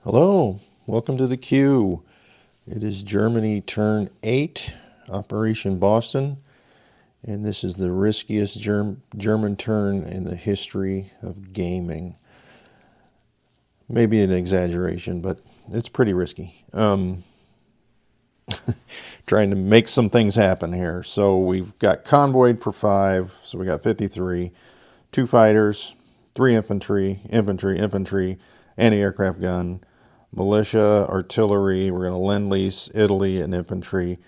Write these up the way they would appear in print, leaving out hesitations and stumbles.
Hello, welcome to the Q. It is Germany turn 8, Operation Boston, and this is the riskiest German turn in the history of gaming. Maybe an exaggeration, but it's pretty risky. Trying to make some things happen here. So we've got convoyed for 5, so we got 53, 2 fighters, 3 infantry, anti-aircraft gun, militia, artillery. We're going to lend-lease Italy and infantry.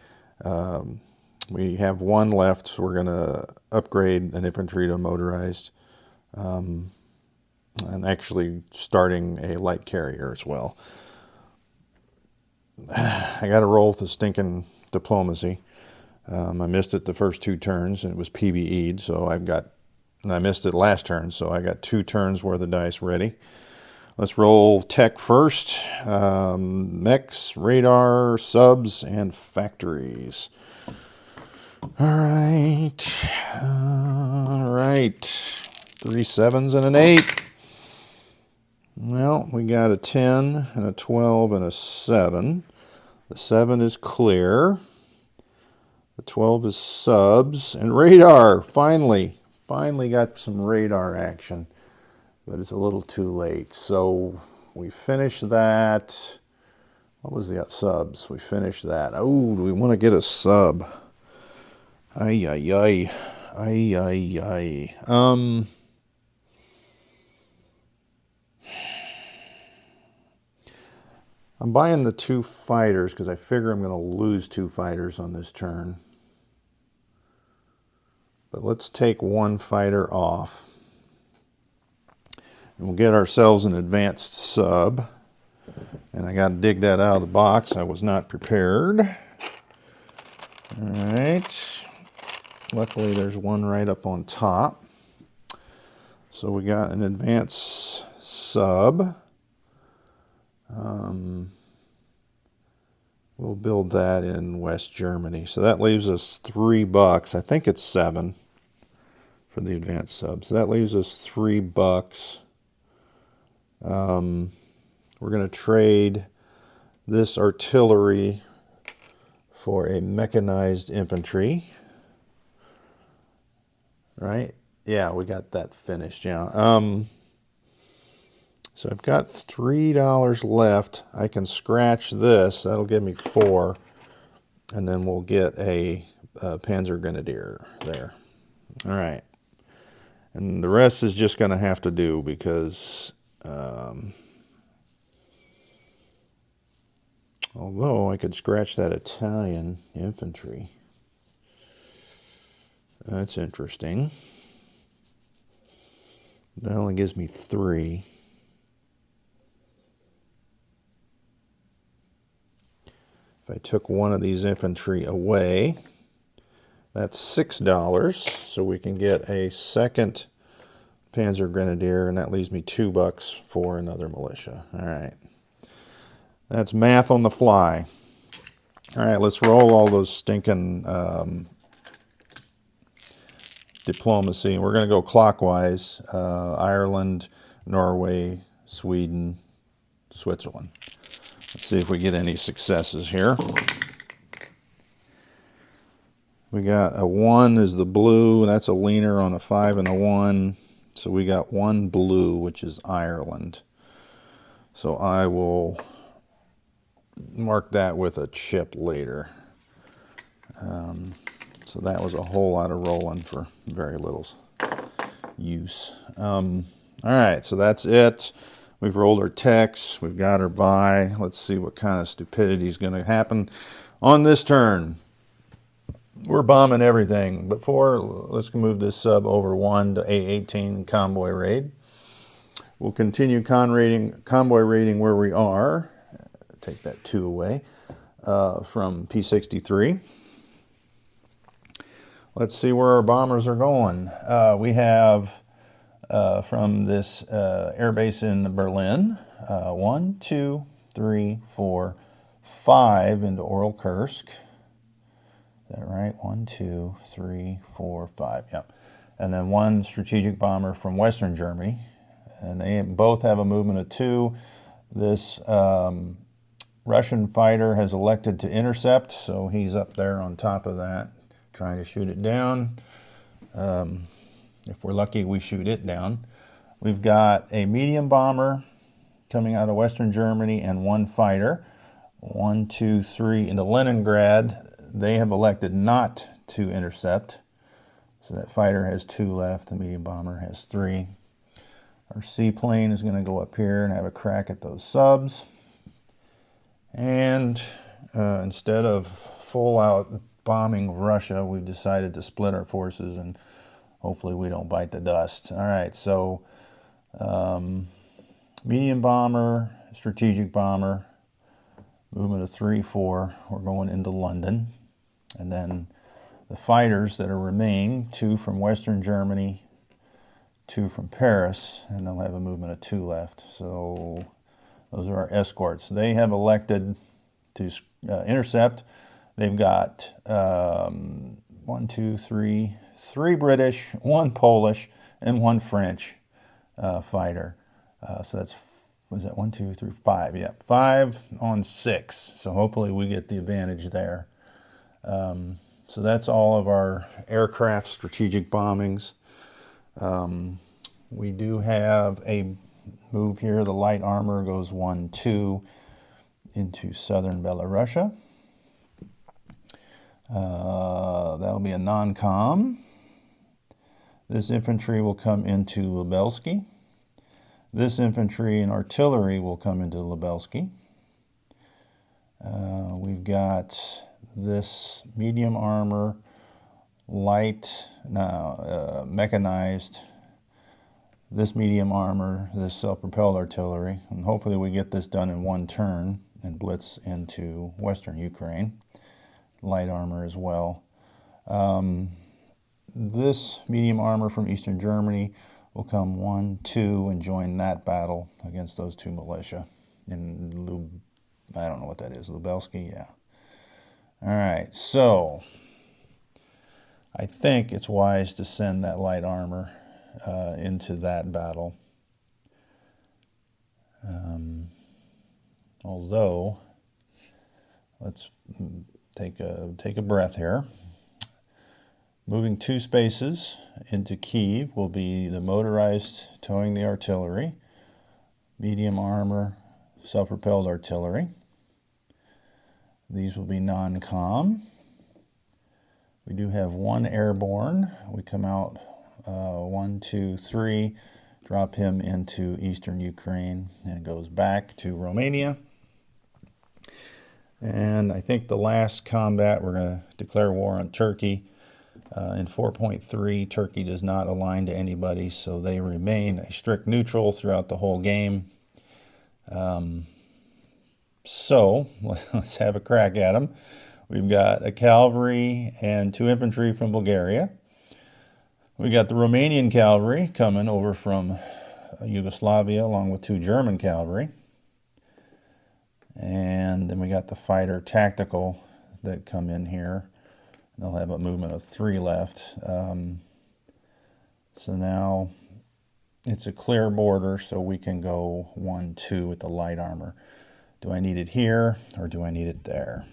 We have 1 left, so we're going to upgrade an infantry to motorized, and actually starting a light carrier as well. I got to roll with the stinking diplomacy. I missed it the first 2 turns, and it was PBE'd, so I missed it last turn, so I got 2 turns worth of dice ready. Let's roll tech first. Mechs, radar, subs, and factories. All right. 3 7s and an 8. Well, we got a 10 and a 12 and a 7. The 7 is clear. The 12 is subs. And radar, finally got some radar action. But it's a little too late. So we finished that. What was the subs? We finished that. Oh, do we want to get a sub? Ay, ay, ay. Ay, ay, ay. I'm buying the 2 fighters because I figure I'm going to lose 2 fighters on this turn. But let's take 1 fighter off. And we'll get ourselves an advanced sub. And I got to dig that out of the box. I was not prepared. All right. Luckily, there's 1 right up on top. So we got an advanced sub. We'll build that in West Germany. So that leaves us $3. I think it's 7 for the advanced sub. So that leaves us $3. We're going to trade this artillery for a mechanized infantry. Right? Yeah, we got that finished. Yeah. So I've got $3 left. I can scratch this. That'll give me 4. And then we'll get a Panzer Grenadier there. All right. And the rest is just going to have to do because although I could scratch that Italian infantry. That's interesting. That only gives me 3. If I took 1 of these infantry away, that's $6. So we can get a second Panzer Grenadier, and that leaves me $2 for another militia. All right. That's math on the fly. All right, let's roll all those stinking diplomacy. We're going to go clockwise. Ireland, Norway, Sweden, Switzerland. Let's see if we get any successes here. We got a 1 is the blue. That's a leaner on a 5 and a 1. So we got 1 blue, which is Ireland. So I will mark that with a chip later. So that was a whole lot of rolling for very little use. All right, so that's it. We've rolled our techs. We've got our buy. Let's see what kind of stupidity is going to happen on this turn. We're bombing everything. Let's move this sub over 1 to A18 convoy raid. We'll continue convoy raiding where we are. Take that 2 away from P63. Let's see where our bombers are going. We have from this air base in Berlin, 1, 2, 3, 4, 5 into Oral-Kursk. Is that right? 1, 2, 3, 4, 5. Yep. And then 1 strategic bomber from Western Germany. And they both have a movement of 2. This Russian fighter has elected to intercept, so he's up there on top of that, trying to shoot it down. If we're lucky, we shoot it down. We've got a medium bomber coming out of Western Germany and one fighter. 1, 2, 3 into Leningrad. They have elected not to intercept. So that fighter has 2 left. The medium bomber has 3. Our seaplane is going to go up here and have a crack at those subs. And instead of full out bombing Russia, we've decided to split our forces and hopefully we don't bite the dust. All right, so medium bomber, strategic bomber, movement of 3, 4. We're going into London. And then the fighters that are remain, 2 from Western Germany, 2 from Paris, and they'll have a movement of 2 left. So those are our escorts. They have elected to intercept. They've got 1, 2, 3, 3 British, 1 Polish, and 1 French fighter. So that's, was that 1, 2, 3, 5? Yeah, 5 on 6. So hopefully we get the advantage there. So that's all of our aircraft strategic bombings. We do have a move here. The light armor goes 1, 2 into southern Belarusia. That'll be a non-com. This infantry will come into Lubelski. This infantry and artillery will come into Lubelski. We've got this medium armor, light, mechanized, this medium armor, this self-propelled artillery, and hopefully we get this done in 1 turn and blitz into Western Ukraine. Light armor as well. This medium armor from Eastern Germany will come 1, 2 and join that battle against those 2 militia in I don't know what that is, Lubelski, yeah. All right, so I think it's wise to send that light armor into that battle. Although, let's take a breath here. Moving 2 spaces into Kyiv will be the motorized towing the artillery, medium armor, self-propelled artillery. These will be non-com. We do have 1 airborne. We come out 1, 2, 3, drop him into eastern Ukraine, and it goes back to Romania. And I think the last combat, we're going to declare war on Turkey. In 4.3, Turkey does not align to anybody, so they remain a strict neutral throughout the whole game. So let's have a crack at them. We've got a cavalry and 2 infantry from Bulgaria. We got the Romanian cavalry coming over from Yugoslavia along with 2 German cavalry. And then we got the fighter tactical that come in here. They'll have a movement of 3 left. So now it's a clear border, so we can go 1, 2 with the light armor. Do I need it here or do I need it there?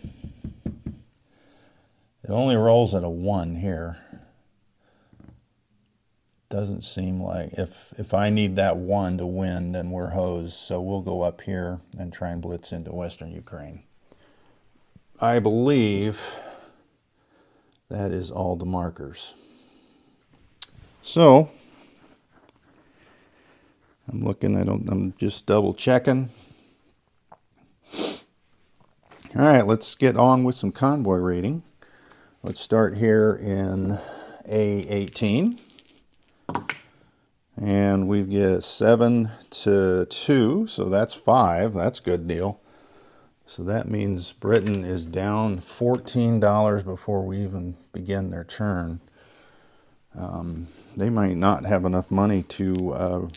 It only rolls at a 1 here. Doesn't seem like, if I need that 1 to win, then we're hosed. So we'll go up here and try and blitz into Western Ukraine. I believe that is all the markers. So I'm looking, I'm just double checking. All right, let's get on with some convoy rating. Let's start here in A18. And we get 7 to 2, so that's 5. That's a good deal. So that means Britain is down $14 before we even begin their turn. They might not have enough money to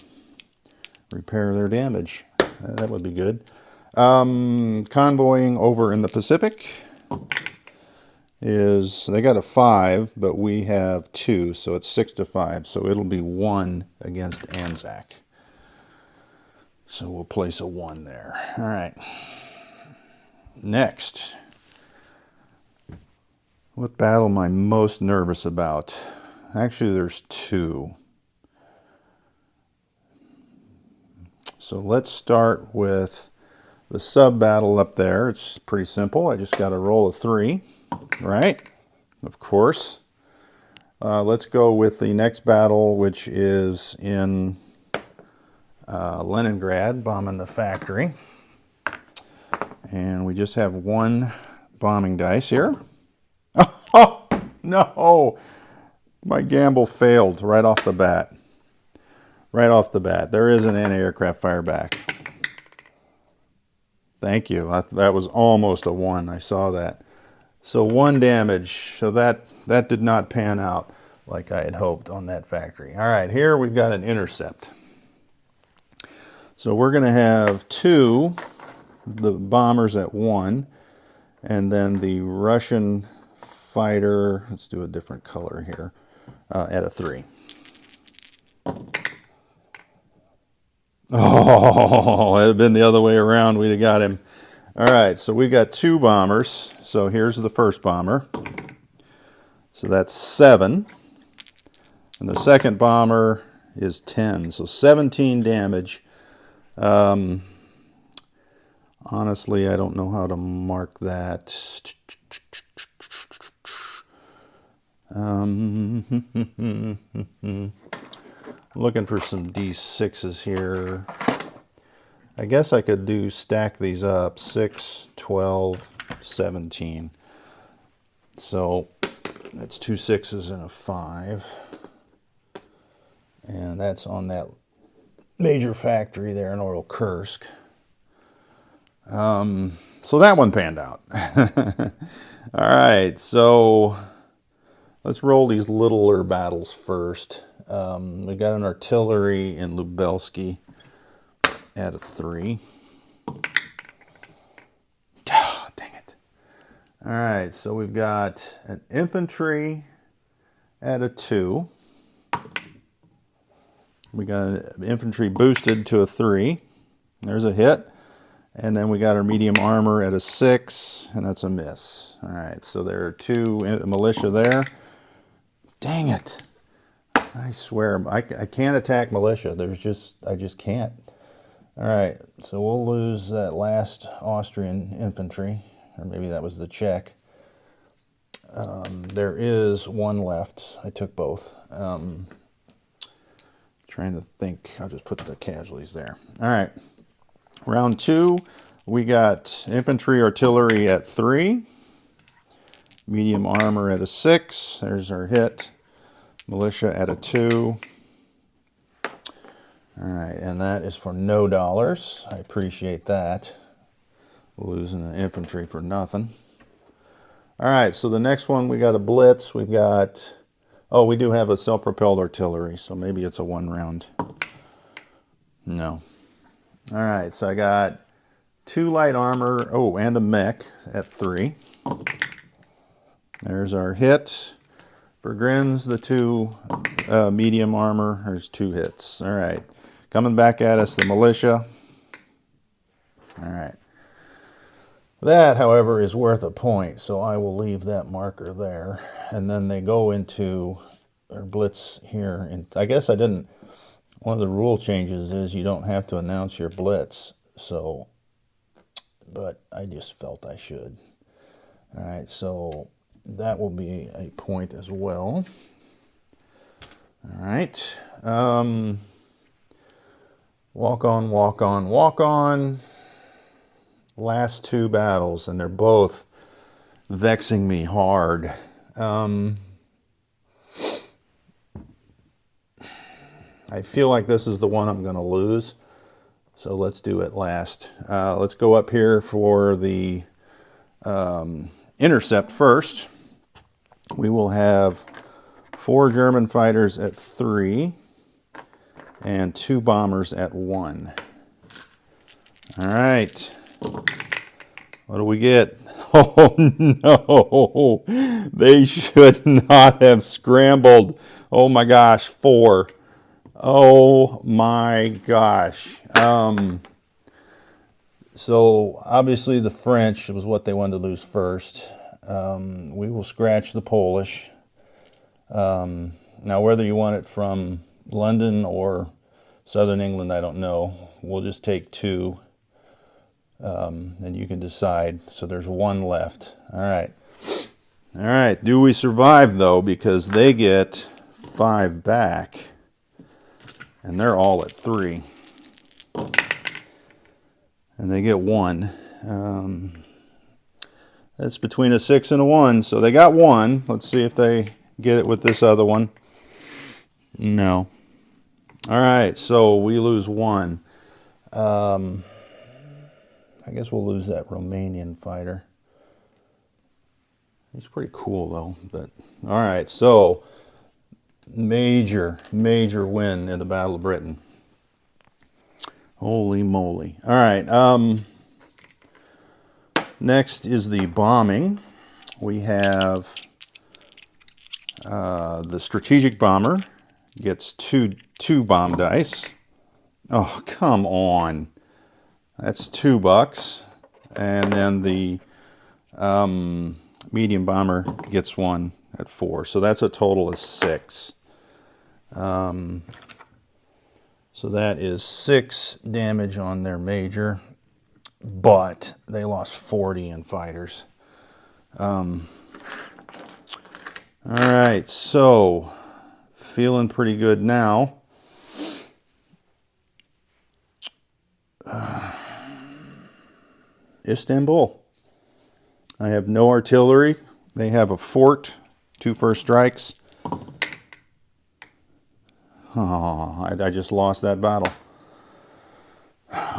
repair their damage. That would be good. Convoying over in the Pacific is, they got a 5, but we have 2, so it's 6 to 5. So it'll be 1 against Anzac. So we'll place a 1 there. All right. Next. What battle am I most nervous about? Actually, there's 2. So let's start with the sub battle up there. It's pretty simple. I just got to roll a 3, right? Of course. Let's go with the next battle, which is in Leningrad, bombing the factory. And we just have 1 bombing dice here. Oh, no! My gamble failed right off the bat. Right off the bat. There is an anti-aircraft fire back. Thank you. That was almost a 1. I saw that. So 1 damage. So that did not pan out like I had hoped on that factory. All right, here we've got an intercept. So we're going to have 2, the bombers at 1, and then the Russian fighter, let's do a different color here, at a 3. Oh, it had been the other way around, we'd have got him. All right, so we've got 2 bombers. So here's the first bomber. So that's 7. And the second bomber is 10. So 17 damage. Honestly, I don't know how to mark that. Looking for some D6s here. I guess I could stack these up. 6, 12, 17. So that's 2 6s and a 5. And that's on that major factory there in Oral Kursk. So that one panned out. All right, so let's roll these littler battles first. We got an artillery in Lubelsky at a 3. Oh, dang it. All right, so we've got an infantry at a 2. We got an infantry boosted to a 3. There's a hit. And then we got our medium armor at a 6, and that's a miss. All right, so there are 2 militia there. Dang it. I swear, I can't attack militia. I just can't. All right, so we'll lose that last Austrian infantry, or maybe that was the Czech. There is 1 left. I took both. Trying to think. I'll just put the casualties there. All right. Round 2, we got infantry artillery at 3. Medium armor at a 6. There's our hit. Militia at a 2. All right, and that is for no dollars. I appreciate that. Losing an infantry for nothing. All right, so the next one, we got a blitz. We've got, oh, we do have a self-propelled artillery, so maybe it's a 1 round. No. All right, so I got 2 light armor, oh, and a mech at 3. There's our hit. For Grins, the 2 medium armor, there's 2 hits. All right, coming back at us, the militia. All right. That, however, is worth a point, so I will leave that marker there. And then they go into their blitz here. And I guess I didn't, one of the rule changes is you don't have to announce your blitz. So, but I just felt I should. All right, so that will be a point as well. All right. Walk on, walk on, walk on. Last 2 battles, and they're both vexing me hard. I feel like this is the one I'm going to lose, so let's do it last. Let's go up here for the intercept first. We will have 4 German fighters at 3 and 2 bombers at 1. All right. What do we get? Oh, no. They should not have scrambled. Oh, my gosh, 4. Oh my gosh. So obviously the French was what they wanted to lose first. We will scratch the Polish. Now whether you want it from London or Southern England, I don't know. We'll just take 2, and you can decide. So there's 1 left. All right. All right. Do we survive, though? Because they get 5 back, and they're all at 3. And they get 1. That's between a 6 and a 1. So they got 1. Let's see if they get it with this other one. No. All right, so we lose 1. I guess we'll lose that Romanian fighter. He's pretty cool, though. But all right, so major win in the Battle of Britain. Holy moly. All right, next is the bombing. We have the strategic bomber gets two bomb dice. Oh, come on. That's $2. And then the medium bomber gets 1 at 4. So that's a total of 6. So that is 6 damage on their major, but they lost 40 in fighters. All right, so feeling pretty good now. Istanbul. I have no artillery. They have a fort, 2 first strikes. Oh, I just lost that battle.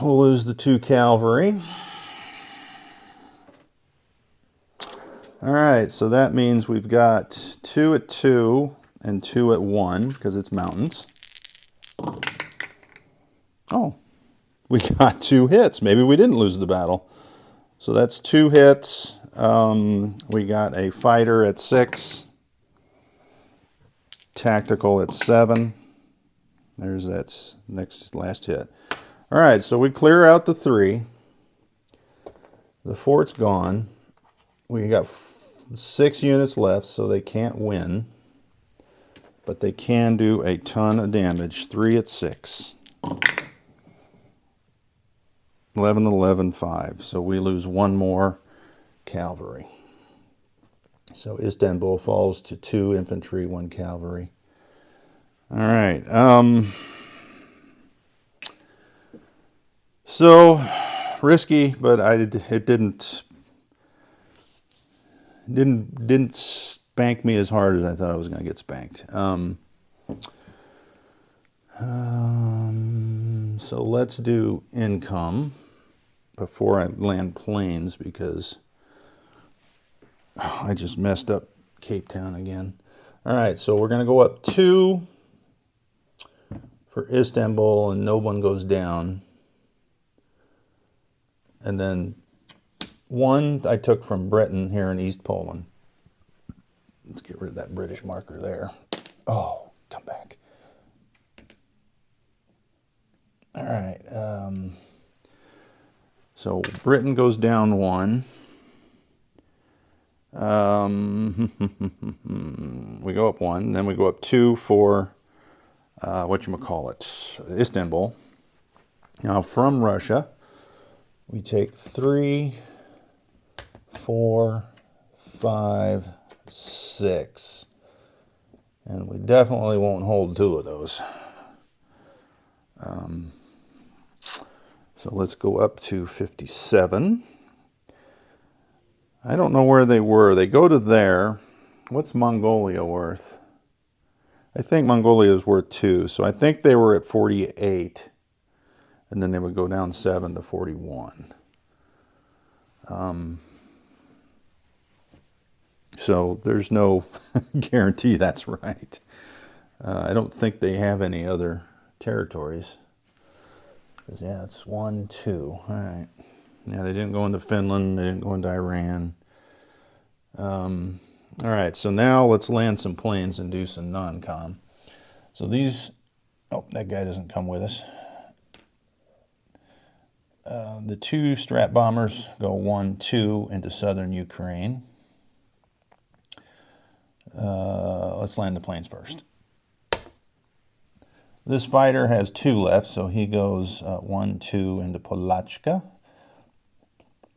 We'll lose the 2 cavalry. All right, so that means we've got 2 at 2 and 2 at 1 because it's mountains. Oh, we got 2 hits. Maybe we didn't lose the battle. So that's 2 hits. We got a fighter at 6, tactical at 7. There's that last hit. All right, so we clear out the 3. The fort's gone. We got 6 units left, so they can't win. But they can do a ton of damage. 3 at 6. 11, 11, 5. So we lose 1 more cavalry. So Istanbul falls to 2 infantry, 1 cavalry. All right. So risky, but it didn't spank me as hard as I thought I was going to get spanked. So let's do income before I land planes because I just messed up Cape Town again. All right, so we're going to go up 2 for Istanbul, and no one goes down. And then 1 I took from Britain here in East Poland. Let's get rid of that British marker there. Oh, come back. All right. So Britain goes down 1. We go up 1, then we go up 2 for Istanbul. Now from Russia, we take 3, 4, 5, 6, and we definitely won't hold 2 of those. So let's go up to 57. I don't know where they were. They go to there. What's Mongolia worth? I think Mongolia is worth 2. So I think they were at 48. And then they would go down 7 to 41. So there's no guarantee that's right. I don't think they have any other territories. Yeah, it's 1, 2. All right. Yeah, they didn't go into Finland. They didn't go into Iran. All right, so now let's land some planes and do some non-com. So these Oh, that guy doesn't come with us. The 2 strat bombers go 1-2 into southern Ukraine. Let's land the planes first. This fighter has 2 left, so he goes 1-2 into Polachka.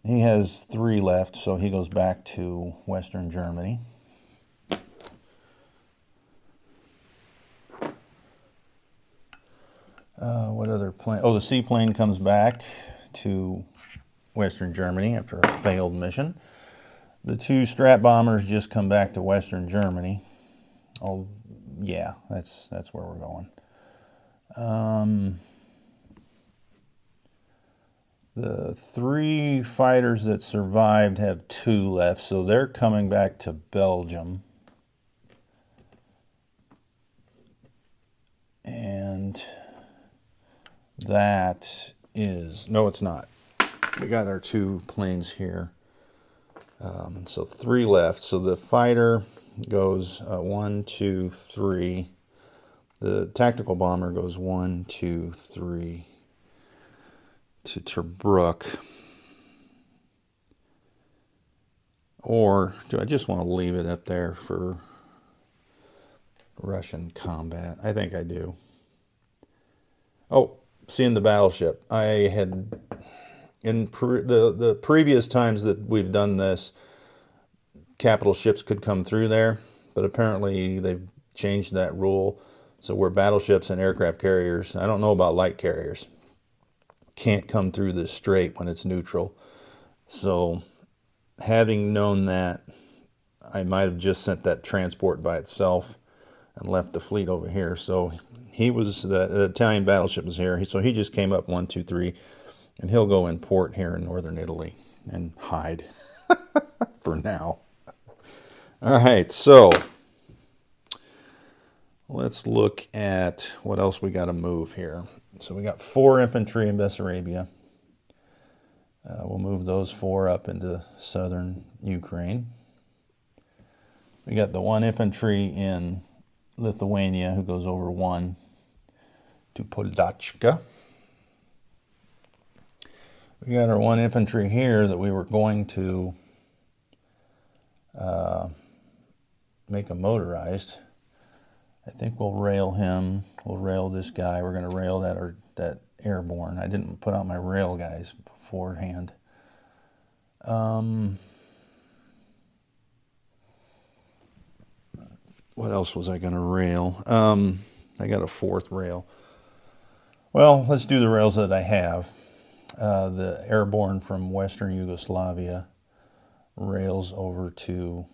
He has 3 left, so he goes back to Western Germany. What other plane? Oh, the seaplane comes back to Western Germany after a failed mission. The 2 strat bombers just come back to Western Germany. Oh, yeah, that's where we're going. The 3 fighters that survived have 2 left, so they're coming back to Belgium. And that is, no, it's not. We got our 2 planes here. So 3 left. So the fighter goes 1, 2, 3. The tactical bomber goes 1, 2, 3 to Tobruk. Or do I just want to leave it up there for Russian combat? I think I do. Oh, seeing the battleship. I had, in the previous times that we've done this, capital ships could come through there, but apparently they've changed that rule. So where battleships and aircraft carriers, I don't know about light carriers, can't come through this strait when it's neutral. So having known that, I might have just sent that transport by itself and left the fleet over here. So he was, the Italian battleship was here. So he just came up 1, 2, 3, and he'll go in port here in northern Italy and hide for now. All right, so let's look at what else we got to move here. So we got 4 infantry in Bessarabia. We'll move those 4 up into southern Ukraine. We got the 1 infantry in Lithuania who goes over 1 to Polachka. We got our 1 infantry here that we were going to make a motorized. I think we'll rail him. We'll rail this guy. We're going to rail that airborne. I didn't put out my rail guys beforehand. What else was I going to rail? I got a 4th rail. Well, let's do the rails that I have. The airborne from Western Yugoslavia rails over to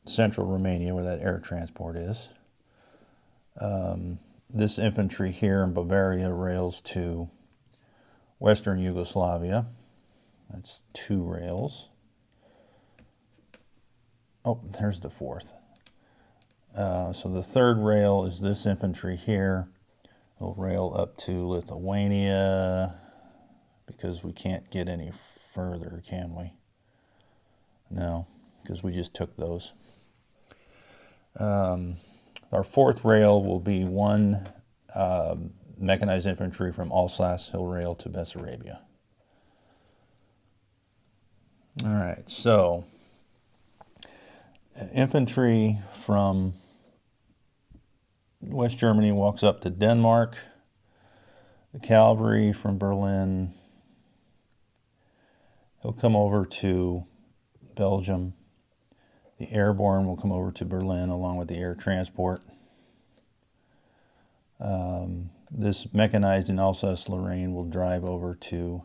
central Romania where that air transport is. This infantry here in Bavaria rails to Western Yugoslavia. That's 2 rails. Oh, there's the 4th. So the 3rd rail is this infantry here. We'll rail up to Lithuania because we can't get any further, can we? No, because we just took those. Our 4th rail will be 1 mechanized infantry from Alsace. He'll rail to Bessarabia. All right, so infantry from West Germany walks up to Denmark. The cavalry from Berlin, he'll come over to Belgium. The airborne will come over to Berlin along with the air transport. This mechanized in Alsace-Lorraine will drive over to...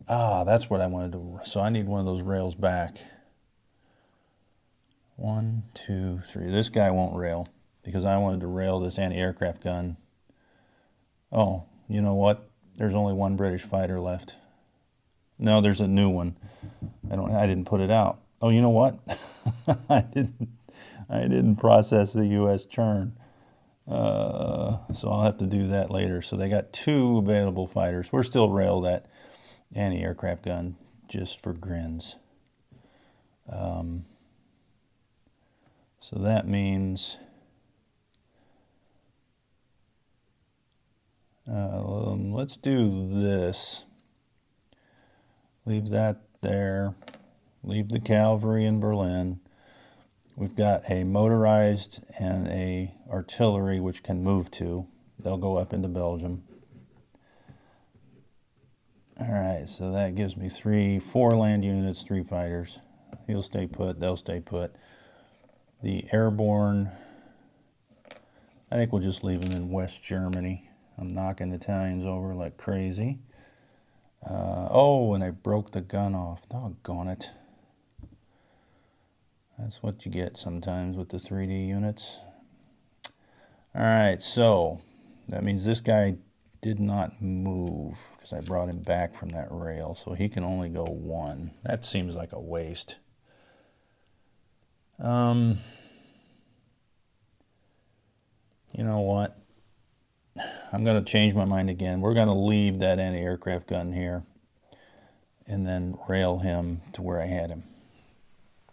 that's what I wanted to... So I need one of those rails back. 1, 2, 3. This guy won't rail because I wanted to rail this anti-aircraft gun. Oh, you know what? There's only 1 British fighter left. No, there's a new one. I didn't put it out. Oh, you know what? I didn't process the U.S. churn. So I'll have to do that later. So they got 2 available fighters. We're still railed that anti-aircraft gun just for grins. So that means Let's do this. Leave that there. Leave the cavalry in Berlin. We've got a motorized and a artillery which can move to. They'll go up into Belgium. All right, so that gives me 4 land units, 3 fighters. He'll stay put, they'll stay put. The airborne, I think we'll just leave them in West Germany. I'm knocking Italians over like crazy. Oh, and I broke the gun off. Doggone it. That's what you get sometimes with the 3D units. All right, so that means this guy did not move because I brought him back from that rail, so he can only go 1. That seems like a waste. You know what? I'm going to change my mind again. We're going to leave that anti-aircraft gun here and then rail him to where I had him.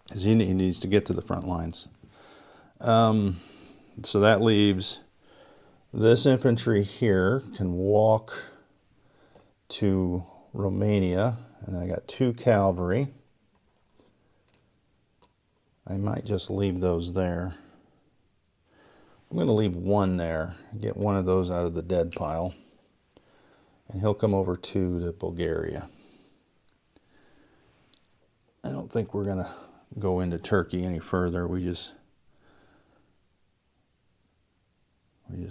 Because he needs to get to the front lines. So that leaves this infantry here can walk to Romania, and I got 2 cavalry. I might just leave those there. I'm going to leave 1 there, get 1 of those out of the dead pile, and he'll come over to Bulgaria. I don't think we're going to go into Turkey any further. We just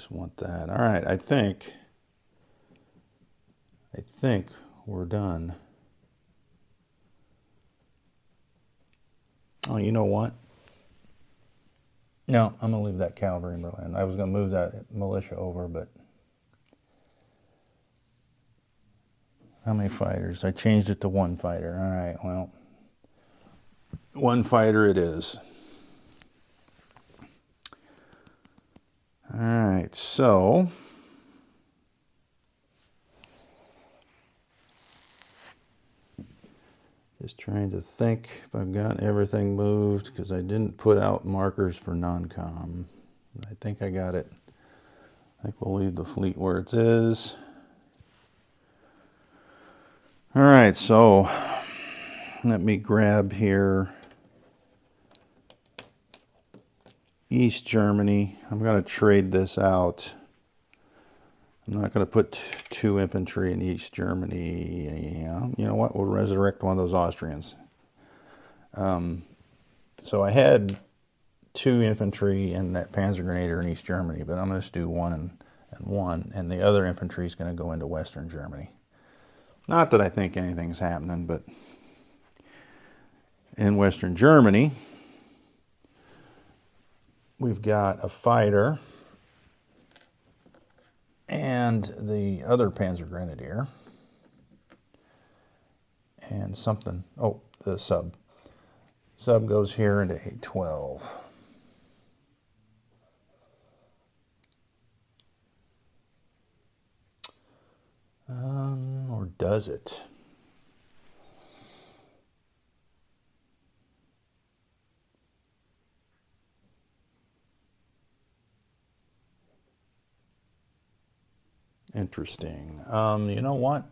want that. All right, I think we're done. Oh, you know what? No, I'm going to leave that cavalry in Berlin. I was going to move that militia over, but how many fighters? I changed it to 1 fighter. All right, well, 1 fighter it is. All right, so just trying to think if I've got everything moved, because I didn't put out markers for non-com. I think I got it. I think we'll leave the fleet where it is. All right, so let me grab here East Germany. I'm going to trade this out. I'm not going to put 2 infantry in East Germany. Yeah, you know what? We'll resurrect one of those Austrians. So I had 2 infantry and that Panzergrenadier in East Germany, but I'm going to do 1 and 1, and the other infantry is going to go into Western Germany. Not that I think anything's happening, but in Western Germany, we've got a fighter and the other Panzergrenadier and something. Oh, the sub. Sub goes here into 812. Or does it? Interesting. You know what?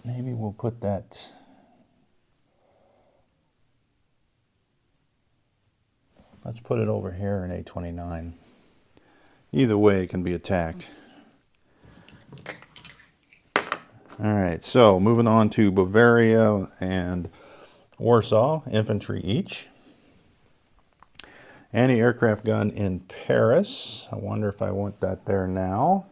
Maybe we'll put that. Let's put it over here in 829. Either way, it can be attacked. All right, so moving on to Bavaria and Warsaw, infantry each. Anti-aircraft gun in Paris. I wonder if I want that there now.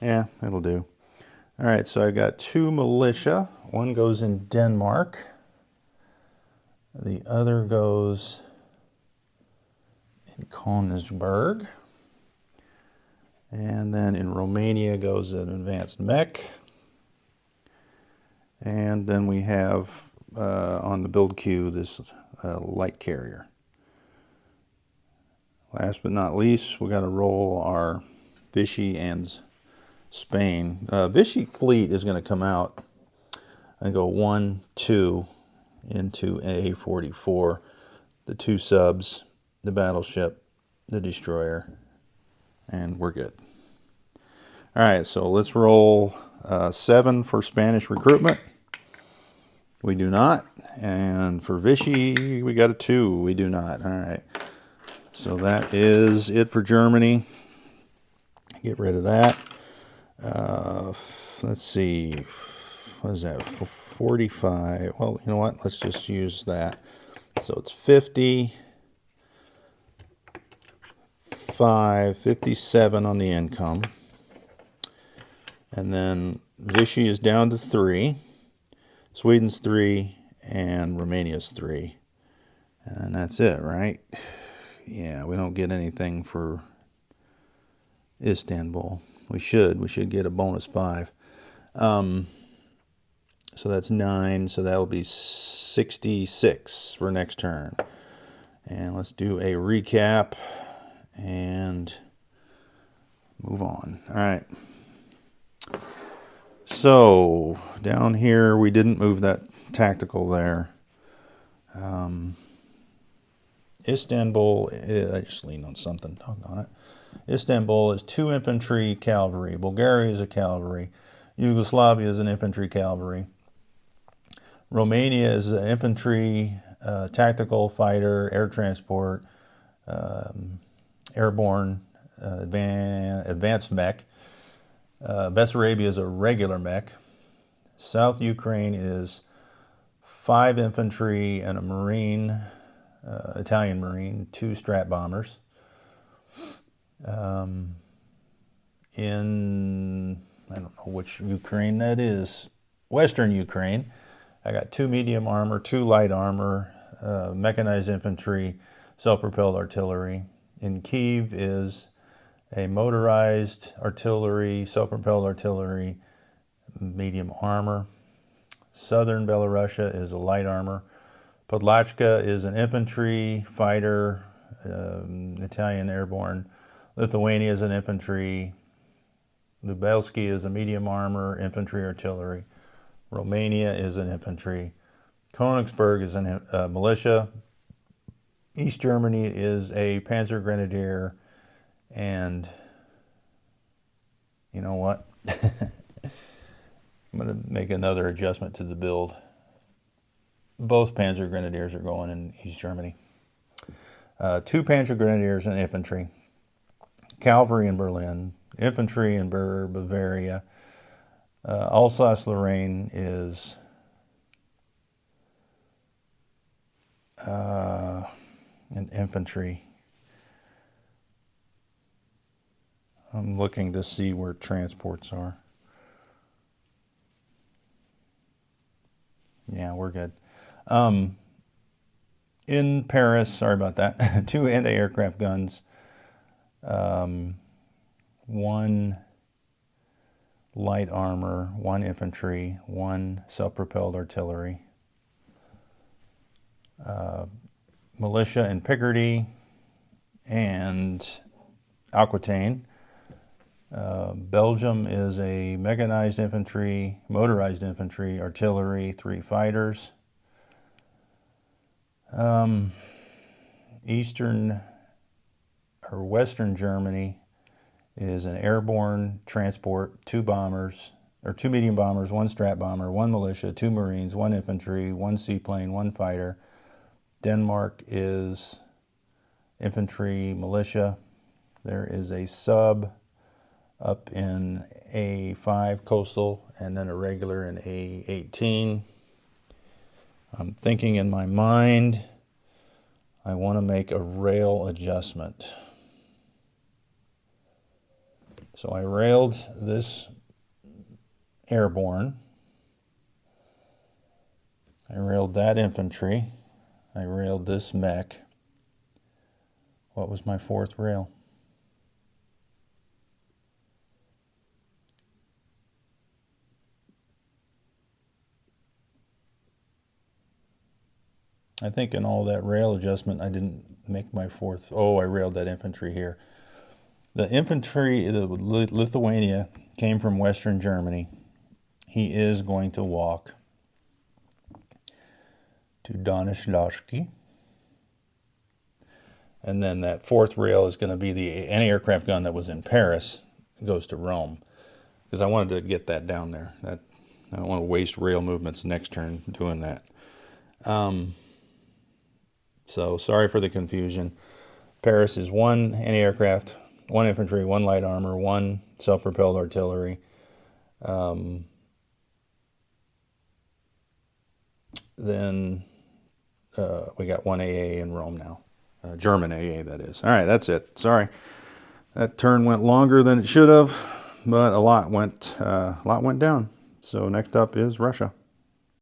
Yeah, it'll do. All right, so I've got 2 militia. One goes in Denmark. The other goes in Königsberg. And then in Romania goes an advanced mech. And then we have on the build queue this light carrier. Last but not least, we got to roll our Vichy and Spain. Vichy fleet is going to come out and go 1, 2 into A44. The 2 subs, the battleship, the destroyer, and we're good. All right, so let's roll 7 for Spanish recruitment. We do not. And for Vichy, we got a 2. We do not. All right. So that is it for Germany. Get rid of that. Let's see. What is that? 45. Well, you know what? Let's just use that. So it's 50, 5, 57 on the income. And then Vichy is down to 3. Sweden's 3, and Romania's 3. And that's it, right? Yeah, we don't get anything for Istanbul. We should get a bonus 5. So that's 9, so that'll be 66 for next turn. And let's do a recap and move on. All right. So down here, we didn't move that tactical there. Istanbul, I just leaned on something, doggone it. Istanbul is 2 infantry cavalry. Bulgaria is a cavalry. Yugoslavia is an infantry cavalry. Romania is an infantry, tactical fighter, air transport, airborne, advanced mech. Bessarabia is a regular mech. South Ukraine is 5 infantry and a marine, Italian marine, 2 strat bombers. In, I don't know which Ukraine that is, Western Ukraine, I got 2 medium armor, 2 light armor, mechanized infantry, self-propelled artillery. In Kyiv is a motorized artillery, self-propelled artillery, medium armor. Southern Belarusia is a light armor. Podlachka is an infantry fighter, Italian airborne. Lithuania is an infantry. Lubelski is a medium armor, infantry artillery. Romania is an infantry. Königsberg is a militia. East Germany is a Panzer Grenadier. And you know what? I'm going to make another adjustment to the build. Both Panzer Grenadiers are going in East Germany. 2 Panzer Grenadiers and infantry. Cavalry in Berlin. Infantry in Bavaria. Alsace-Lorraine is an infantry. I'm looking to see where transports are. Yeah, we're good. In Paris, sorry about that, 2 anti-aircraft guns, 1 light armor, 1 infantry, 1 self-propelled artillery. Militia in Picardy and Aquitaine. Belgium is a mechanized infantry, motorized infantry, artillery, 3 fighters. Eastern or Western Germany is an airborne transport, 2 bombers, or 2 medium bombers, 1 strat bomber, 1 militia, 2 marines, 1 infantry, 1 seaplane, 1 fighter. Denmark is infantry, militia. There is a sub up in A5 coastal and then a regular in A18. I'm thinking in my mind, I want to make a rail adjustment. So I railed this airborne. I railed that infantry. I railed this mech. What was my 4th rail? I think in all that rail adjustment, I didn't make my 4th. Oh, I railed that infantry here. The infantry, the Lithuania, came from Western Germany. He is going to walk to Donishloski. And then that fourth rail is going to be the anti-aircraft gun that was in Paris. It goes to Rome. Because I wanted to get that down there. I don't want to waste rail movements next turn doing that. So sorry for the confusion. Paris is 1 anti-aircraft, 1 infantry, 1 light armor, 1 self-propelled artillery. Then we got 1 AA in Rome now. German AA, that is. All right, that's it. Sorry. That turn went longer than it should have, but a lot went down. So next up is Russia.